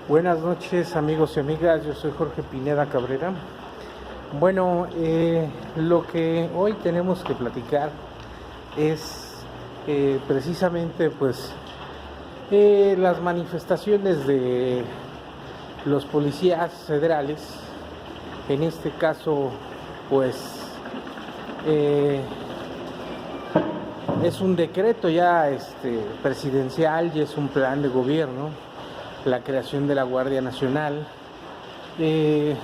Buenas noches, amigos y amigas, yo soy Jorge Pineda Cabrera. Bueno, lo que hoy tenemos que platicar es precisamente las manifestaciones de los policías federales. En este caso es un decreto ya presidencial y es un plan de gobierno la creación de la Guardia Nacional. En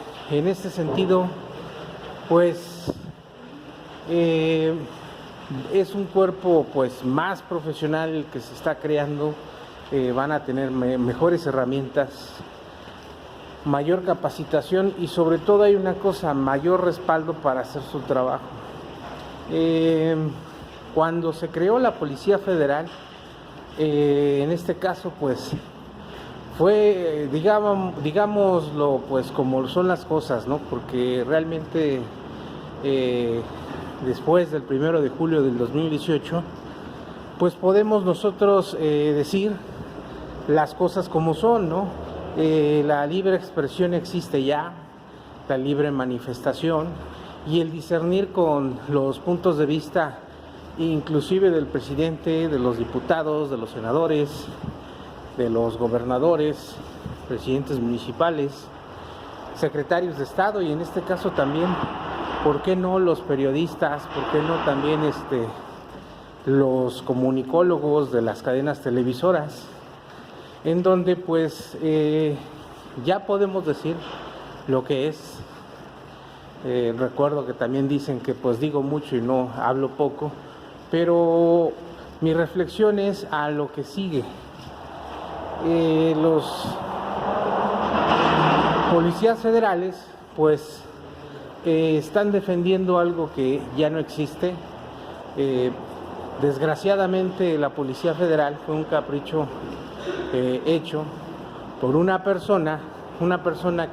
este sentido, es un cuerpo más profesional el que se está creando. Van a tener mejores herramientas, mayor capacitación y sobre todo hay una cosa, mayor respaldo para hacer su trabajo. Cuando se creó la Policía Federal, en este caso fue, digámoslo, como son las cosas, ¿no? Porque realmente después del 1 de julio del 2018, podemos nosotros decir las cosas como son, ¿no? La libre expresión existe ya, la libre manifestación y el discernir con los puntos de vista, inclusive del presidente, de los diputados, de los senadores, de los gobernadores, presidentes municipales, secretarios de Estado y en este caso también, ¿por qué no los periodistas? ¿Por qué no también los comunicólogos de las cadenas televisoras? En donde ya podemos decir lo que es. Recuerdo que también dicen que digo mucho y no hablo poco, pero mi reflexión es a lo que sigue. Los policías federales están defendiendo algo que ya no existe. Desgraciadamente la Policía Federal fue un capricho hecho por una persona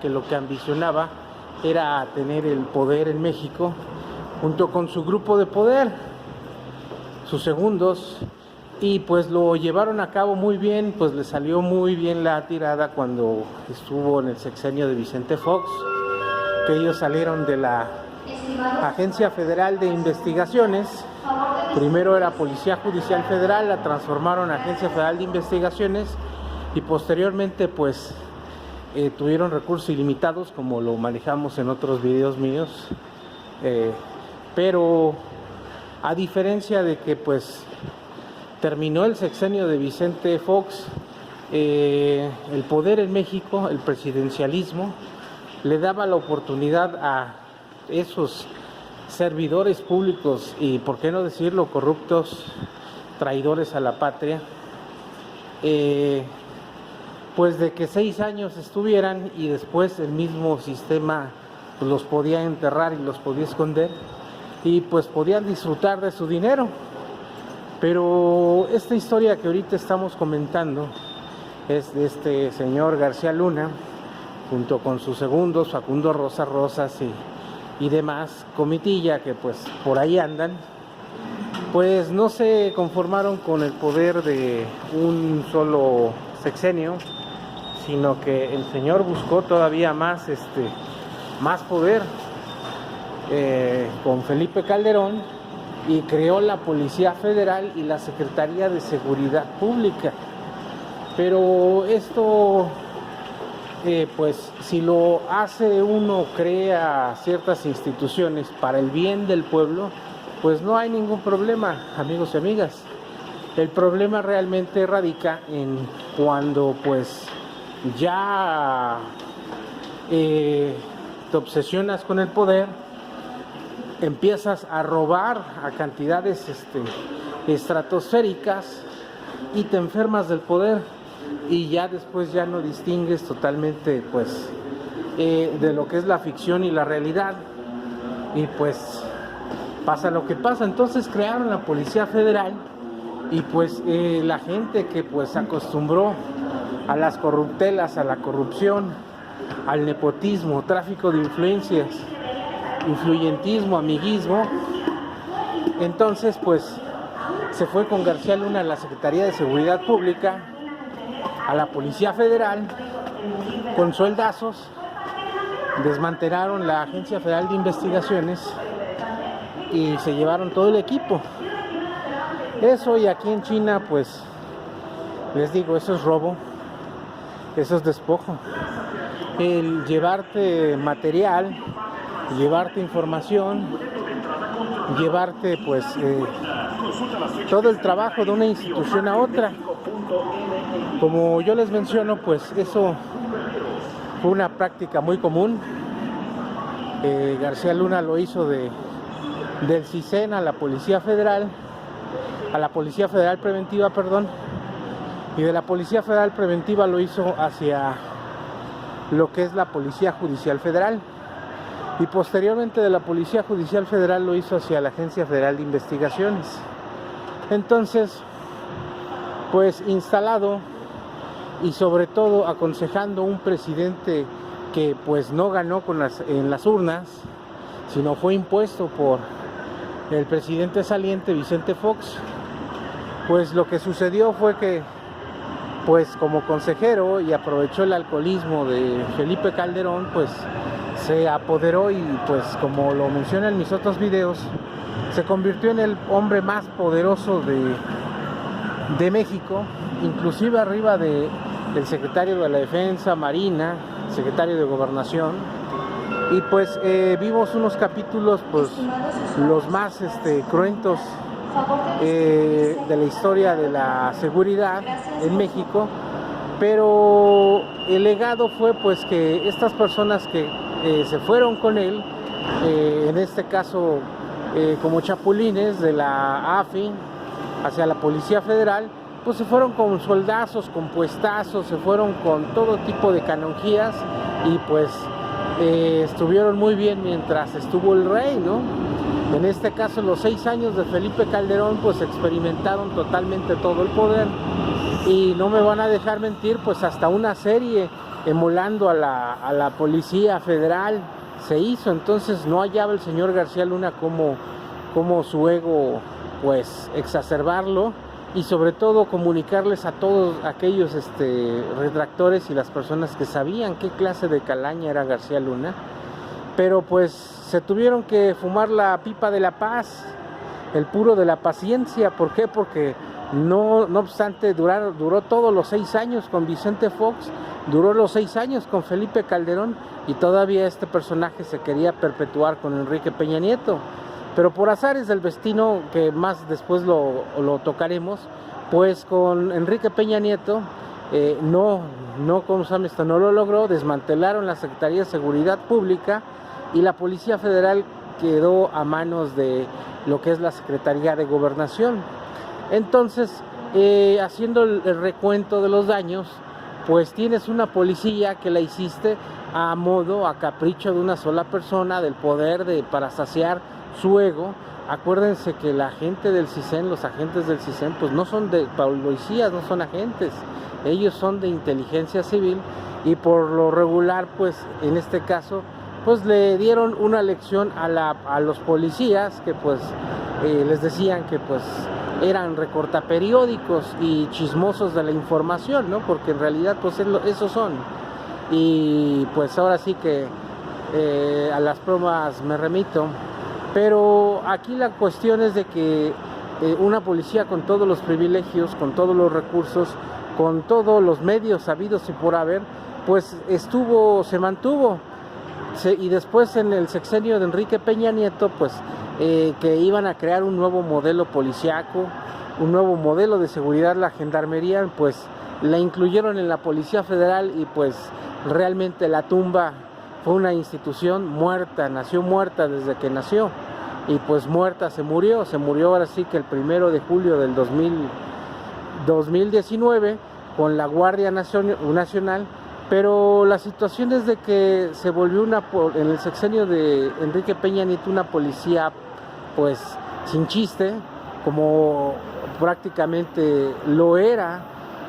que lo que ambicionaba era tener el poder en México junto con su grupo de poder, sus segundos. Y lo llevaron a cabo muy bien, le salió muy bien la tirada cuando estuvo en el sexenio de Vicente Fox, que ellos salieron de la Agencia Federal de Investigaciones. Primero era Policía Judicial Federal, la transformaron a Agencia Federal de Investigaciones y posteriormente tuvieron recursos ilimitados, como lo manejamos en otros videos míos. Pero a diferencia de que terminó el sexenio de Vicente Fox, el poder en México, el presidencialismo, le daba la oportunidad a esos servidores públicos y, por qué no decirlo, corruptos, traidores a la patria, de que 6 años estuvieran y después el mismo sistema los podía enterrar y los podía esconder y podían disfrutar de su dinero. Pero esta historia que ahorita estamos comentando es de este señor García Luna, junto con sus segundos, Facundo Rosa Rosas y demás, comitilla que por ahí andan, no se conformaron con el poder de un solo sexenio, sino que el señor buscó todavía más poder con Felipe Calderón, y creó la Policía Federal y la Secretaría de Seguridad Pública. Pero esto, si lo hace uno, crea ciertas instituciones para el bien del pueblo, no hay ningún problema, amigos y amigas. El problema realmente radica en cuando ya te obsesionas con el poder, empiezas a robar a cantidades estratosféricas y te enfermas del poder y ya después ya no distingues totalmente de lo que es la ficción y la realidad y pasa lo que pasa. Entonces crearon la Policía Federal y la gente que acostumbró a las corruptelas, a la corrupción, al nepotismo, tráfico de influencias, influyentismo, amiguismo, entonces se fue con García Luna a la Secretaría de Seguridad Pública, a la Policía Federal con sueldazos, desmantelaron la Agencia Federal de Investigaciones y se llevaron todo el equipo. Eso, y aquí en China, pues les digo, eso es robo, eso es despojo. El llevarte material, llevarte información, llevarte pues todo el trabajo de una institución a otra. Como yo les menciono, pues eso fue una práctica muy común. García Luna lo hizo del CISEN a la Policía Federal, Preventiva, perdón, y de la Policía Federal Preventiva lo hizo hacia lo que es la Policía Judicial Federal, y posteriormente de la Policía Judicial Federal lo hizo hacia la Agencia Federal de Investigaciones. Entonces, pues instalado y sobre todo aconsejando un presidente que pues no ganó en las urnas, sino fue impuesto por el presidente saliente Vicente Fox, pues lo que sucedió fue que pues como consejero, y aprovechó el alcoholismo de Felipe Calderón, pues se apoderó y pues como lo mencioné en mis otros videos, se convirtió en el hombre más poderoso de México, inclusive arriba del secretario de la Defensa, Marina, secretario de Gobernación. Y pues vimos unos capítulos pues los más cruentos de la historia de la seguridad en México, pero el legado fue pues que estas personas que se fueron con él, en este caso como chapulines de la AFI hacia la Policía Federal, pues se fueron con soldazos, con puestazos, se fueron con todo tipo de canonjías, y pues estuvieron muy bien mientras estuvo el rey, ¿no? En este caso, los 6 años de Felipe Calderón, pues experimentaron totalmente todo el poder, y no me van a dejar mentir, pues hasta una serie emulando a la Policía Federal se hizo. Entonces no hallaba el señor García Luna como su ego pues exacerbarlo, y sobre todo comunicarles a todos aquellos retractores y las personas que sabían qué clase de calaña era García Luna, pero pues se tuvieron que fumar la pipa de la paz, el puro de la paciencia. ¿Por qué? Porque no obstante duró todos los 6 años con Vicente Fox, duró los 6 años con Felipe Calderón, y todavía este personaje se quería perpetuar con Enrique Peña Nieto. Pero por azares del destino, que más después lo tocaremos, pues con Enrique Peña Nieto no lo logró. Desmantelaron la Secretaría de Seguridad Pública y la Policía Federal quedó a manos de lo que es la Secretaría de Gobernación. Entonces, haciendo el recuento de los daños, pues tienes una policía que la hiciste a modo, a capricho de una sola persona, del poder para saciar su ego. Acuérdense que la gente del CISEN, los agentes del CISEN, pues no son de policías, no son agentes, ellos son de inteligencia civil, y por lo regular, pues en este caso, pues le dieron una lección a los policías que pues les decían que pues eran recortaperiódicos y chismosos de la información, ¿no? Porque en realidad pues esos son. Y pues ahora sí que a las pruebas me remito. Pero aquí la cuestión es de que una policía con todos los privilegios, con todos los recursos, con todos los medios habidos y por haber, pues se mantuvo. Y después en el sexenio de Enrique Peña Nieto, pues que iban a crear un nuevo modelo policiaco, un nuevo modelo de seguridad, la gendarmería, pues la incluyeron en la Policía Federal, y pues realmente la tumba fue una institución muerta, nació muerta desde que nació, y pues muerta se murió ahora sí que el 1 de julio del 2019 con la Guardia Nacional. Pero la situación es de que se volvió en el sexenio de Enrique Peña Nieto una policía pues sin chiste, como prácticamente lo era.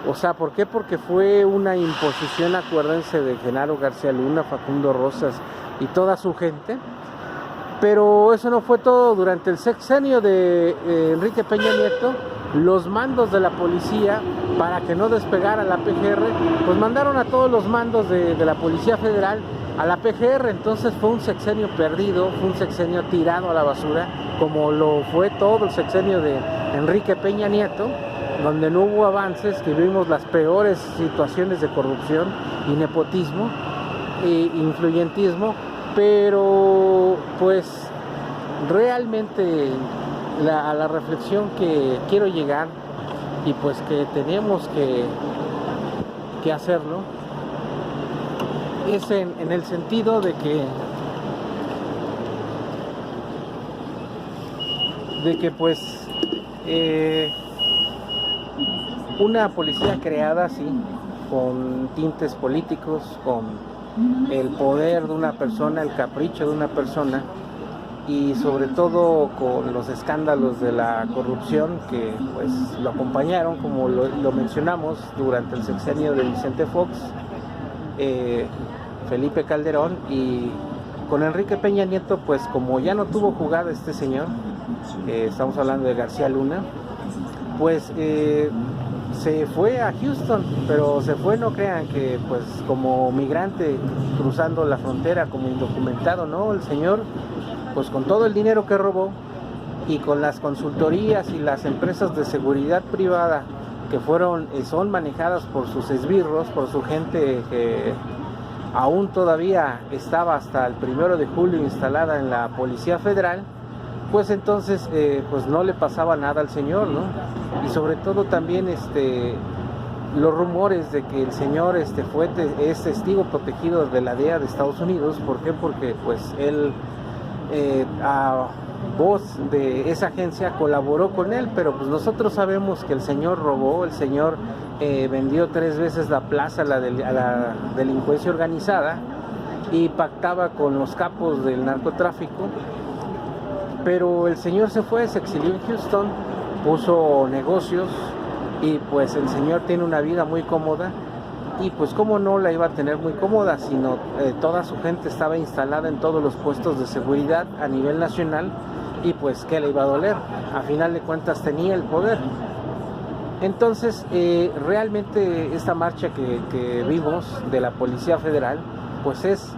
O sea, ¿por qué? Porque fue una imposición, acuérdense, de Genaro García Luna, Facundo Rosas y toda su gente. Pero eso no fue todo. Durante el sexenio de Enrique Peña Nieto, los mandos de la policía para que no despegara la PGR, pues mandaron a todos los mandos de la Policía Federal a la PGR. Entonces fue un sexenio perdido, fue un sexenio tirado a la basura, como lo fue todo el sexenio de Enrique Peña Nieto, donde no hubo avances, que vimos las peores situaciones de corrupción y nepotismo e influyentismo. Pero pues realmente a la reflexión que quiero llegar, y pues que tenemos que hacerlo, es en el sentido de que pues una policía creada así, con tintes políticos, con el poder de una persona, el capricho de una persona, y sobre todo con los escándalos de la corrupción que pues lo acompañaron, como lo mencionamos, durante el sexenio de Vicente Fox, Felipe Calderón, y con Enrique Peña Nieto, pues como ya no tuvo jugada este señor, estamos hablando de García Luna, pues se fue a Houston, pero se fue, no crean que pues como migrante cruzando la frontera, como indocumentado, no, el señor pues con todo el dinero que robó y con las consultorías y las empresas de seguridad privada que son manejadas por sus esbirros, por su gente que aún todavía estaba hasta el 1 de julio instalada en la Policía Federal, pues entonces pues no le pasaba nada al señor, ¿no? Y sobre todo también los rumores de que el señor es testigo protegido de la DEA de Estados Unidos. ¿Por qué? Porque pues él a voz de esa agencia colaboró con él, pero pues nosotros sabemos que el señor robó, el señor vendió 3 veces la plaza a la delincuencia organizada y pactaba con los capos del narcotráfico. Pero el señor se fue, se exilió en Houston, puso negocios, y pues el señor tiene una vida muy cómoda. Y pues cómo no la iba a tener muy cómoda, sino toda su gente estaba instalada en todos los puestos de seguridad a nivel nacional, y pues qué le iba a doler, a final de cuentas tenía el poder. Entonces realmente esta marcha que vimos de la Policía Federal, pues es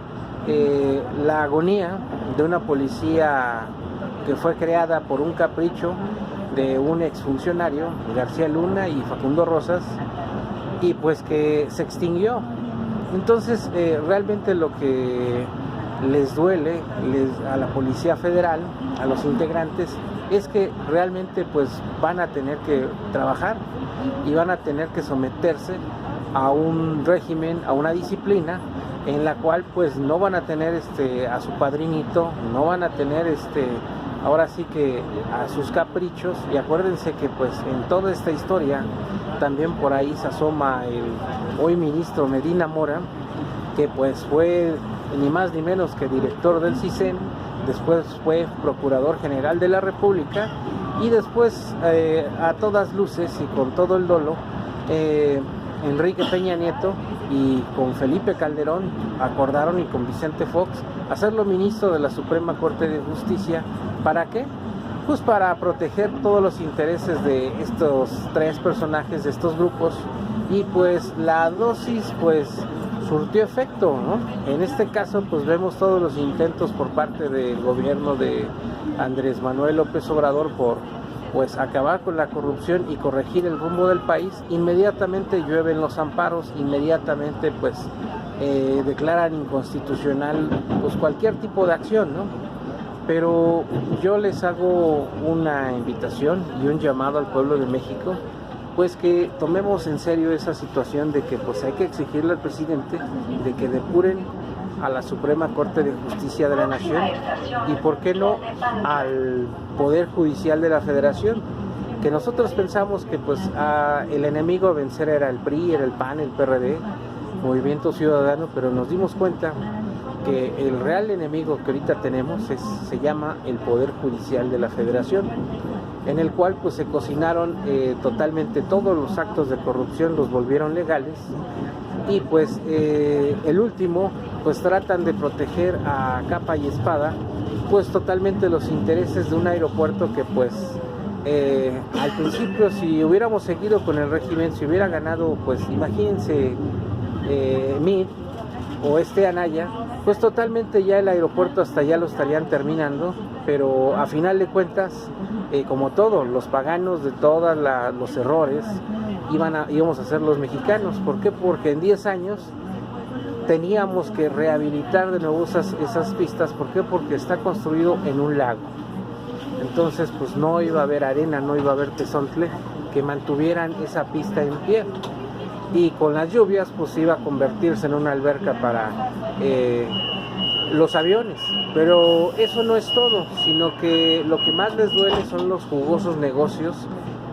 la agonía de una policía que fue creada por un capricho de un exfuncionario, García Luna y Facundo Rosas, y pues que se extinguió. Entonces realmente lo que les duele a la Policía Federal, a los integrantes, es que realmente pues van a tener que trabajar y van a tener que someterse a un régimen, a una disciplina en la cual pues no van a tener a su padrinito, no van a tener ahora sí que a sus caprichos. Y acuérdense que pues en toda esta historia también por ahí se asoma el hoy ministro Medina Mora, que pues fue ni más ni menos que director del CISEN, después fue procurador general de la República, y después a todas luces y con todo el dolo, Enrique Peña Nieto y con Felipe Calderón acordaron, y con Vicente Fox, hacerlo ministro de la Suprema Corte de Justicia. ¿Para qué? Pues para proteger todos los intereses de estos 3 personajes, de estos grupos, y pues la dosis pues surtió efecto, ¿no? En este caso pues vemos todos los intentos por parte del gobierno de Andrés Manuel López Obrador por pues acabar con la corrupción y corregir el rumbo del país. Inmediatamente llueven los amparos, inmediatamente pues declaran inconstitucional pues cualquier tipo de acción, ¿no? Pero yo les hago una invitación y un llamado al pueblo de México, pues que tomemos en serio esa situación de que pues hay que exigirle al presidente de que depuren a la Suprema Corte de Justicia de la Nación, y por qué no al Poder Judicial de la Federación, que nosotros pensamos que pues el enemigo a vencer era el PRI, era el PAN, el PRD, Movimiento Ciudadano, pero nos dimos cuenta que el real enemigo que ahorita tenemos se llama el Poder Judicial de la Federación, en el cual pues se cocinaron totalmente todos los actos de corrupción, los volvieron legales, y pues el último pues tratan de proteger a capa y espada pues totalmente los intereses de un aeropuerto que pues al principio, si hubiéramos seguido con el régimen, si hubiera ganado, pues imagínense, Meade o Anaya, pues totalmente ya el aeropuerto hasta ya lo estarían terminando, pero a final de cuentas, como todos los paganos de todos los errores, íbamos a ser los mexicanos. ¿Por qué? Porque en 10 años teníamos que rehabilitar de nuevo esas pistas. ¿Por qué? Porque está construido en un lago. Entonces, pues no iba a haber arena, no iba a haber tezontle que mantuvieran esa pista en pie. Y con las lluvias, pues iba a convertirse en una alberca para los aviones. Pero eso no es todo, sino que lo que más les duele son los jugosos negocios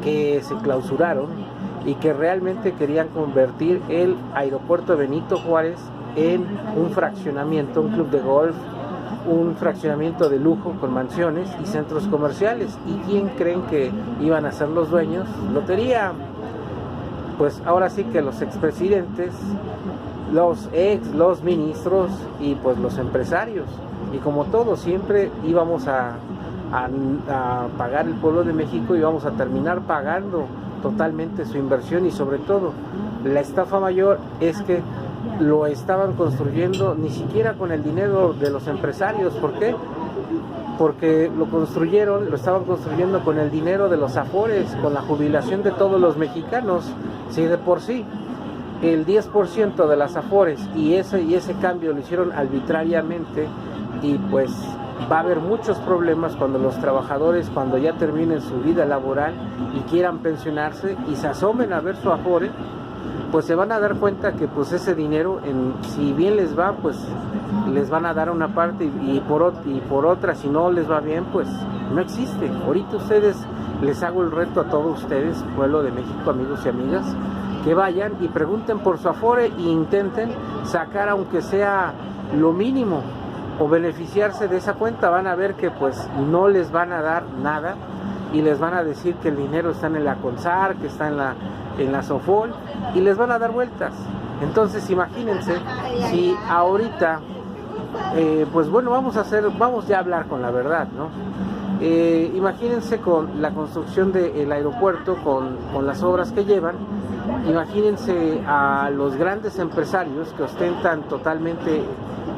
que se clausuraron y que realmente querían convertir el aeropuerto Benito Juárez en un fraccionamiento, un club de golf, un fraccionamiento de lujo con mansiones y centros comerciales. ¿Y quién creen que iban a ser los dueños? Lotería. Pues ahora sí que los expresidentes, los ministros y pues los empresarios. Y como todo, siempre íbamos a pagar el pueblo de México y íbamos a terminar pagando totalmente su inversión. Y sobre todo, la estafa mayor es que lo estaban construyendo ni siquiera con el dinero de los empresarios. ¿Por qué? Porque lo estaban construyendo con el dinero de los afores, con la jubilación de todos los mexicanos. Si de por sí el 10% de las afores y ese cambio lo hicieron arbitrariamente, y pues va a haber muchos problemas cuando los trabajadores, cuando ya terminen su vida laboral y quieran pensionarse y se asomen a ver su afore, pues se van a dar cuenta que pues ese dinero, si bien les va, pues les van a dar una parte y por otra, si no les va bien, pues no existe. Ahorita les hago el reto a todos ustedes, pueblo de México, amigos y amigas, que vayan y pregunten por su afore e intenten sacar aunque sea lo mínimo o beneficiarse de esa cuenta. Van a ver que pues no les van a dar nada y les van a decir que el dinero está en la CONSAR, que está en la SOFOL, y les van a dar vueltas. Entonces imagínense si ahorita pues bueno, vamos ya a hablar con la verdad, ¿no? Imagínense con la construcción del aeropuerto, con las obras que llevan. Imagínense a los grandes empresarios que ostentan totalmente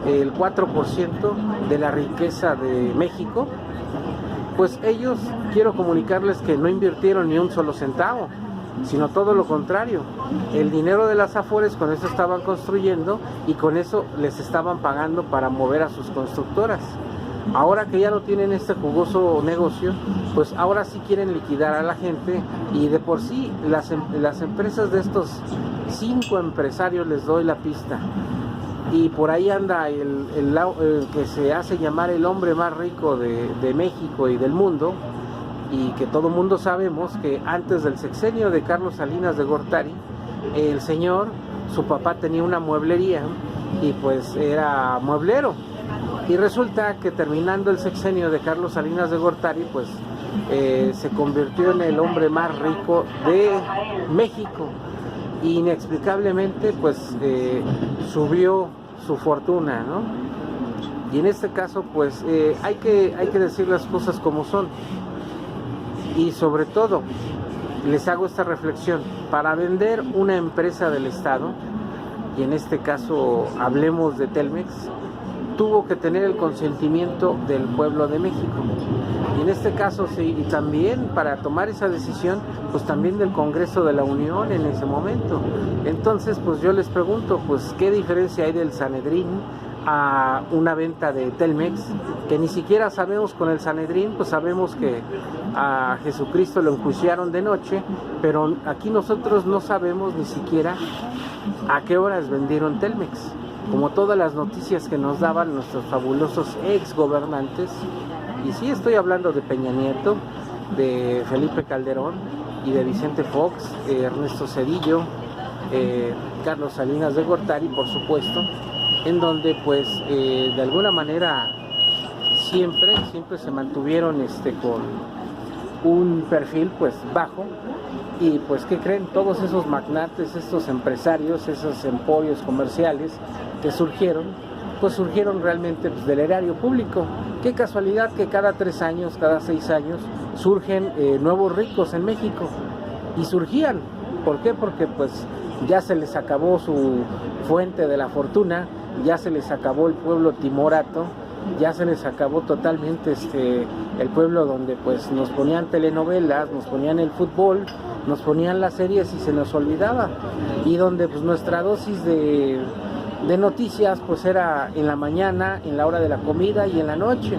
el 4% de la riqueza de México. Pues ellos, quiero comunicarles que no invirtieron ni un solo centavo, sino todo lo contrario. El dinero de las afores con eso estaban construyendo y con eso les estaban pagando para mover a sus constructoras. Ahora que ya no tienen este jugoso negocio, pues ahora sí quieren liquidar a la gente, y de por sí las empresas de estos 5 empresarios, les doy la pista, y por ahí anda el que se hace llamar el hombre más rico de México y del mundo, y que todo mundo sabemos que antes del sexenio de Carlos Salinas de Gortari, el señor, su papá tenía una mueblería y pues era mueblero. Y resulta que terminando el sexenio de Carlos Salinas de Gortari, pues se convirtió en el hombre más rico de México. Y inexplicablemente, pues subió su fortuna, ¿no? Y en este caso, pues hay que decir las cosas como son. Y sobre todo, les hago esta reflexión: para vender una empresa del Estado, y en este caso hablemos de Telmex, tuvo que tener el consentimiento del pueblo de México. Y en este caso sí, y también para tomar esa decisión, pues también del Congreso de la Unión en ese momento. Entonces, pues yo les pregunto, pues ¿qué diferencia hay del Sanedrín a una venta de Telmex? Que ni siquiera sabemos con el Sanedrín, pues sabemos que a Jesucristo lo enjuiciaron de noche, pero aquí nosotros no sabemos ni siquiera a qué horas vendieron Telmex, como todas las noticias que nos daban nuestros fabulosos ex gobernantes. Y sí, estoy hablando de Peña Nieto, de Felipe Calderón y de Vicente Fox, Ernesto Zedillo, Carlos Salinas de Gortari, por supuesto, en donde pues de alguna manera siempre se mantuvieron con un perfil pues bajo. Y pues ¿qué creen? Todos esos magnates, estos empresarios, esos emporios comerciales que surgieron, pues surgieron realmente pues, del erario público. Qué casualidad que cada 3 años, cada 6 años surgen nuevos ricos en México, y surgían. ¿Por qué? Porque pues ya se les acabó su fuente de la fortuna, ya se les acabó el pueblo timorato, ya se les acabó totalmente el pueblo donde pues nos ponían telenovelas, nos ponían el fútbol, nos ponían las series y se nos olvidaba, y donde pues nuestra dosis de noticias pues era en la mañana, en la hora de la comida y en la noche,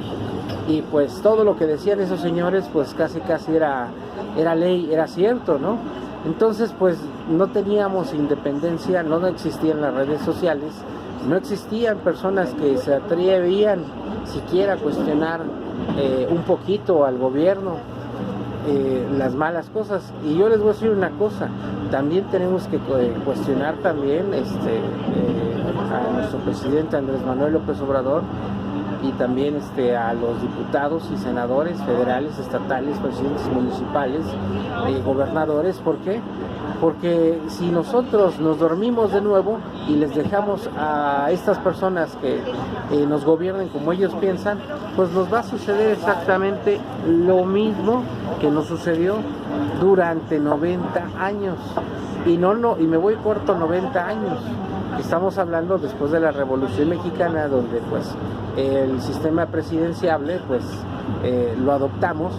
y pues todo lo que decían esos señores pues casi era ley, era cierto, ¿no? Entonces pues no teníamos independencia, no existían las redes sociales, no existían personas que se atrevían siquiera a cuestionar un poquito al gobierno las malas cosas. Y yo les voy a decir una cosa, también tenemos que cuestionar también a nuestro presidente Andrés Manuel López Obrador, y también a los diputados y senadores federales, estatales, presidentes municipales, gobernadores. ¿Por qué? Porque si nosotros nos dormimos de nuevo y les dejamos a estas personas que nos gobiernen como ellos piensan, pues nos va a suceder exactamente lo mismo que nos sucedió durante 90 años. Y me voy corto, 90 años. Estamos hablando después de la Revolución Mexicana, donde pues el sistema presidenciable pues lo adoptamos,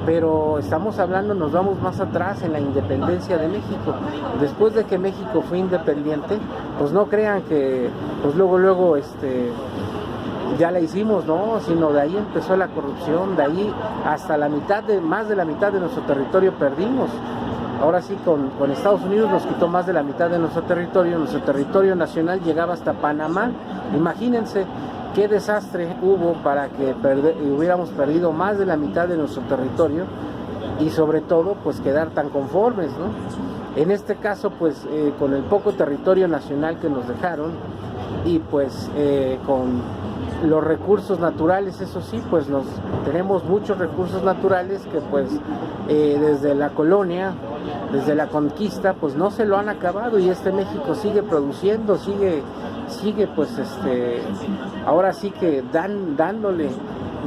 pero estamos hablando, nos vamos más atrás, en la independencia de México. Después de que México fue independiente, pues no crean que pues luego ya la hicimos, no, sino de ahí empezó la corrupción, de ahí hasta más de la mitad de nuestro territorio perdimos. Ahora sí, con Estados Unidos nos quitó más de la mitad de nuestro territorio nacional llegaba hasta Panamá. Imagínense qué desastre hubo para que hubiéramos perdido más de la mitad de nuestro territorio, y sobre todo pues quedar tan conformes, ¿no? En este caso pues con el poco territorio nacional que nos dejaron, y pues con los recursos naturales, eso sí, pues tenemos muchos recursos naturales que pues desde la colonia, desde la conquista, pues no se lo han acabado, y México sigue produciendo, sigue pues ahora sí que dándole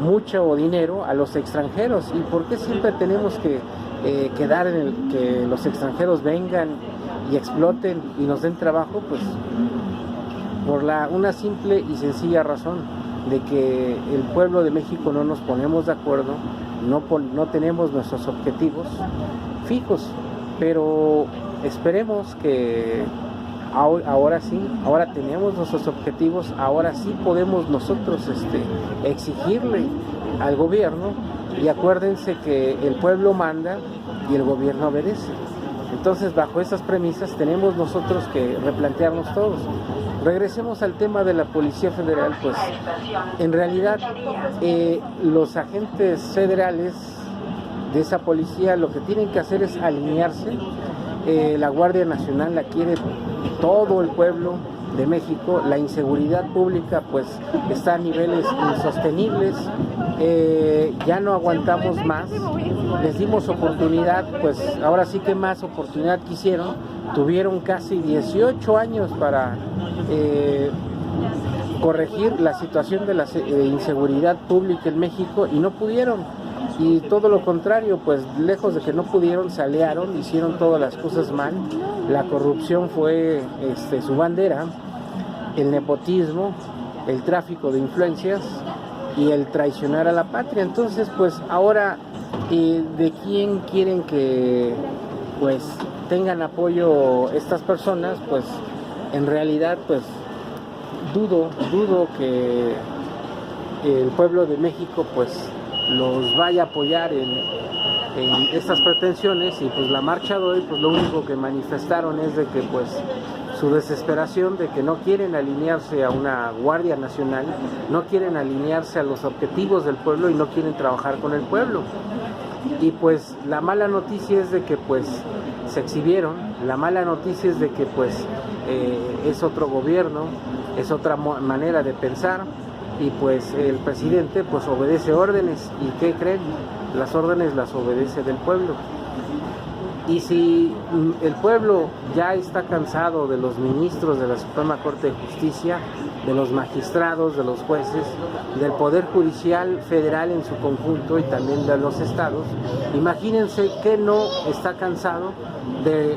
mucho dinero a los extranjeros. ¿Y por qué siempre tenemos que quedar en que los extranjeros vengan y exploten y nos den trabajo? Pues por una simple y sencilla razón de que el pueblo de México no nos ponemos de acuerdo, no tenemos nuestros objetivos fijos, pero esperemos que ahora sí, ahora tenemos nuestros objetivos, ahora sí podemos nosotros exigirle al gobierno, y acuérdense que el pueblo manda y el gobierno obedece. Entonces, bajo esas premisas tenemos nosotros que replantearnos todos. Regresemos al tema de la Policía Federal, pues en realidad los agentes federales de esa policía lo que tienen que hacer es alinearse. La Guardia Nacional la quiere todo el pueblo de México, la inseguridad pública pues está a niveles insostenibles, ya no aguantamos más, les dimos oportunidad, pues ahora sí que más oportunidad quisieron, tuvieron casi 18 años para corregir la situación de la inseguridad pública en México, y no pudieron. Y todo lo contrario, pues lejos de que no pudieron, se aliaron, hicieron todas las cosas mal. La corrupción fue su bandera, el nepotismo, el tráfico de influencias y el traicionar a la patria. Entonces, pues ahora, ¿de quién quieren que pues tengan apoyo estas personas? Pues en realidad, pues dudo que el pueblo de México pues los vaya a apoyar en estas pretensiones. Y pues la marcha de hoy, pues lo único que manifestaron es de que pues su desesperación, de que no quieren alinearse a una Guardia Nacional, no quieren alinearse a los objetivos del pueblo y no quieren trabajar con el pueblo. Y pues la mala noticia es de que pues se exhibieron, la mala noticia es de que pues es otro gobierno, es otra manera de pensar. Y pues el presidente pues obedece órdenes, y ¿qué creen? Las órdenes las obedece del pueblo. Y si el pueblo ya está cansado de los ministros de la Suprema Corte de Justicia, de los magistrados, de los jueces, del Poder Judicial Federal en su conjunto y también de los estados, imagínense que no está cansado de